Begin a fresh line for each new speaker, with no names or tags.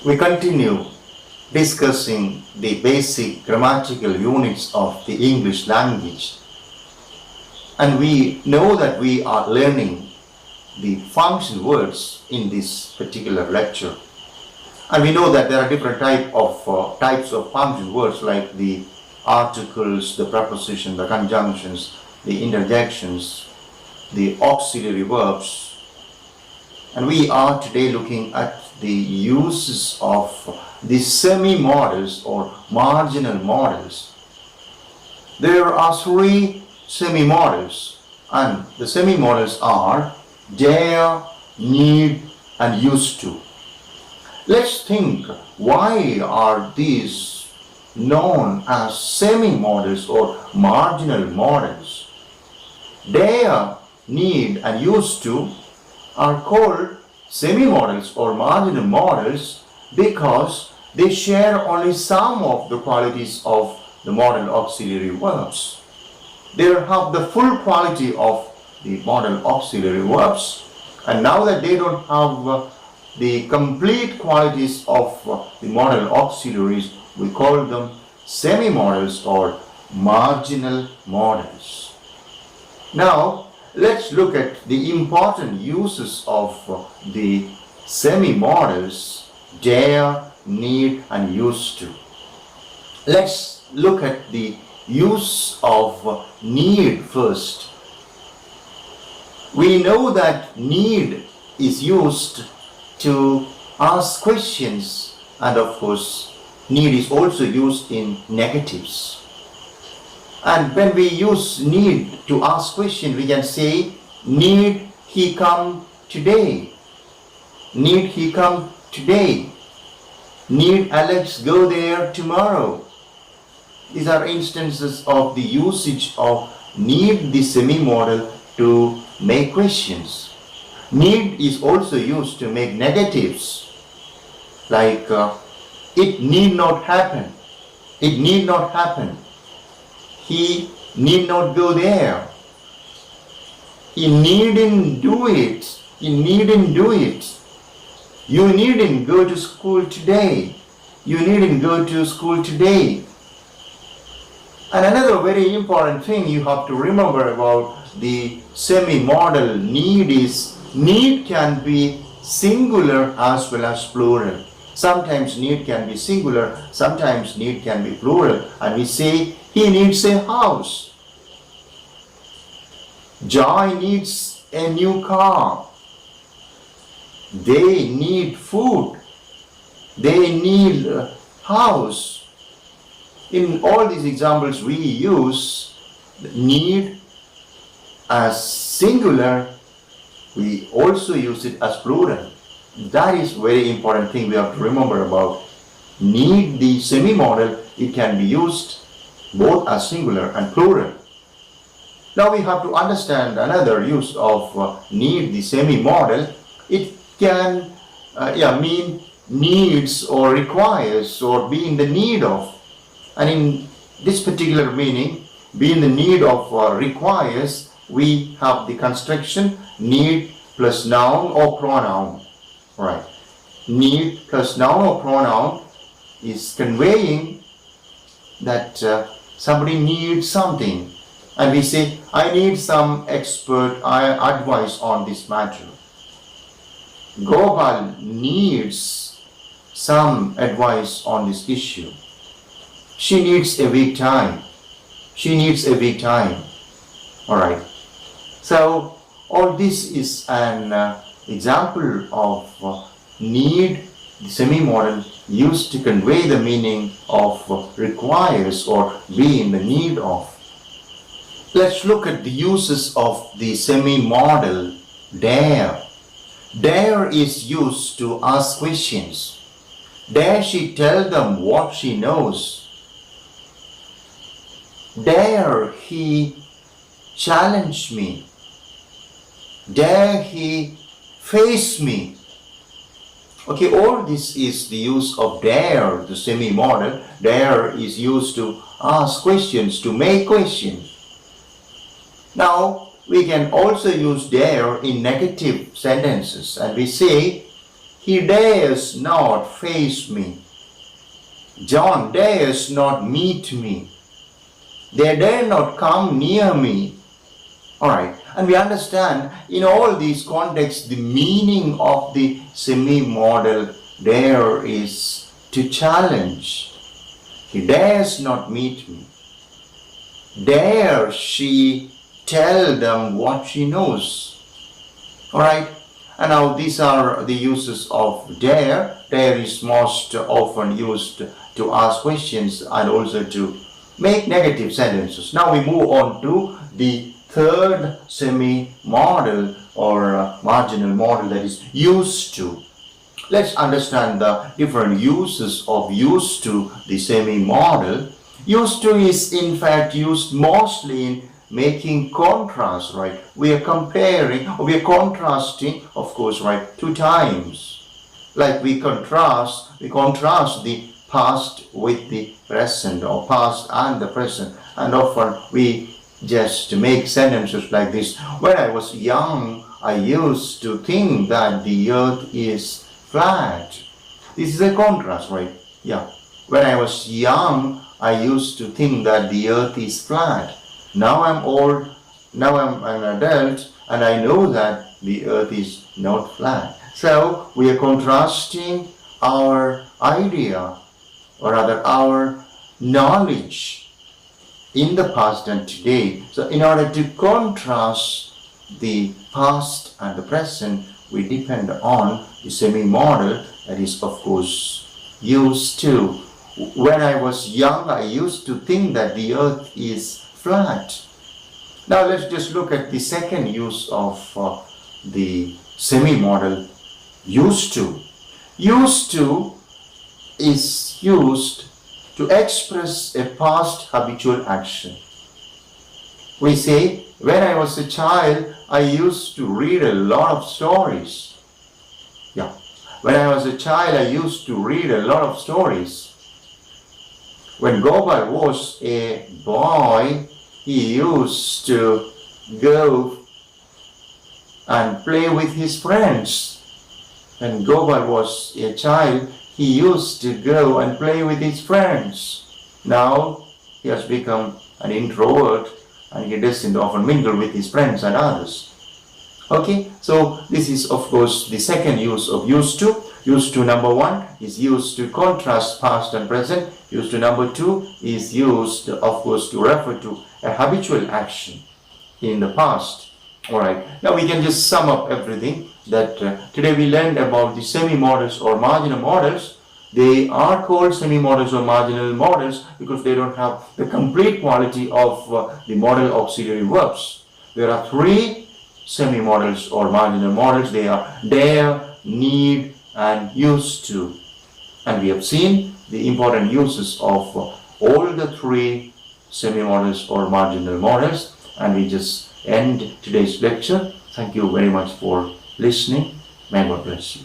We continue discussing the basic grammatical units of the English language. And we know that we are learning the function words in this particular lecture. And we know that there are different types of function words, like the articles, the preposition, the conjunctions, the interjections, the auxiliary verbs. And we are today looking at the uses of the semi-modals or marginal modals. There are three semi-modals, and the semi-modals are dare, need, and used to. Let's think, why are these known as semi-modals or marginal modals? Dare, need, and used to are called semi-modals or marginal modals because they share only some of the qualities of the modal auxiliary verbs. They have the full quality of the modal auxiliary verbs, and now that they don't have the complete qualities of the modal auxiliaries, we call them semi-modals or marginal modals. Now, let's look at the important uses of the semi-modals, dare, need, and used to. Let's look at the use of need first. We know that need is used to ask questions, and of course, need is also used in negatives. And when we use need to ask question, we can say, need he come today? Need he come today? Need Alex go there tomorrow? These are instances of the usage of need, the semi-modal, to make questions. Need is also used to make negatives, like it need not happen. It need not happen. He need not go there. He needn't do it. He needn't do it. You needn't go to school today. You needn't go to school today. And another very important thing you have to remember about the semi-modal need is need can be singular as well as plural. Sometimes need can be singular, sometimes need can be plural, and we say he needs a house. Joy needs a new car. They need food. They need a house. In all these examples, we use need as singular. We also use it as plural. That is very important thing we have to remember about need, the semi-modal. It can be used both as singular and plural. Now we have to understand another use of need, the semi-modal. It can mean needs or requires or be in the need of. And in this particular meaning, be in the need of requires, we have the construction need plus noun or pronoun. Right. Need plus noun or pronoun is conveying that somebody needs something, and we say, I need some expert advice on this matter. Gopal needs some advice on this issue. She needs a week time. She needs a week time. Alright. So, all this is an example of need, the semi-modal, used to convey the meaning of requires or be in the need of. Let's look at the uses of the semi-modal dare. Dare is used to ask questions. Dare she tell them what she knows? Dare he challenge me? Dare he face me? Okay, all this is the use of dare, the semi-modal. Dare is used to ask questions, to make questions. Now, we can also use dare in negative sentences, and we say, He dares not face me. John dares not meet me. They dare not come near me. Alright, and we understand in all these contexts the meaning of the semi-modal dare is to challenge. He dares not meet me. Dare she tell them what she knows? Alright, and now these are the uses of dare. Dare is most often used to ask questions and also to make negative sentences. Now we move on to the third semi-modal or marginal modal, that is used to. Let's understand the different uses of used to, the semi-modal. Used to is in fact used mostly in making contrast, right? We are comparing, or we are contrasting, of course, right, two times. Like we contrast the past with the present, or past and the present. And often we just make sentences like this. When I was young, I used to think that the earth is flat. This is a contrast, right? Yeah. When I was young, I used to think that the earth is flat. Now I'm old, now I'm an adult, and I know that the earth is not flat. So we are contrasting our idea, or rather our knowledge in the past and today. So in order to contrast the past and the present, we depend on the semi-modal, that is of course used to. When I was young, I used to think that the earth is flat. Now let's just look at the second use of the semi-modal, used to. Used to is used to express a past habitual action. We say, when I was a child, I used to read a lot of stories. Yeah. When I was a child, I used to read a lot of stories. When Gopal was a boy, he used to go and play with his friends. When Gopal was a child, he used to go and play with his friends. Now he has become an introvert and he doesn't often mingle with his friends and others. Okay, so this is of course the second use of used to. Used to number one is used to contrast past and present. Used to number two is used of course to refer to a habitual action in the past. Alright, now we can just sum up everything that today we learned about the semi-modals or marginal modals. They are called semi-modals or marginal modals because they don't have the complete quality of the modal auxiliary verbs. There are three semi-modals or marginal modals. They are dare, need, and used to. And we have seen the important uses of all the three semi-modals or marginal modals. And we just end today's lecture. Thank you very much for listening. May God bless you.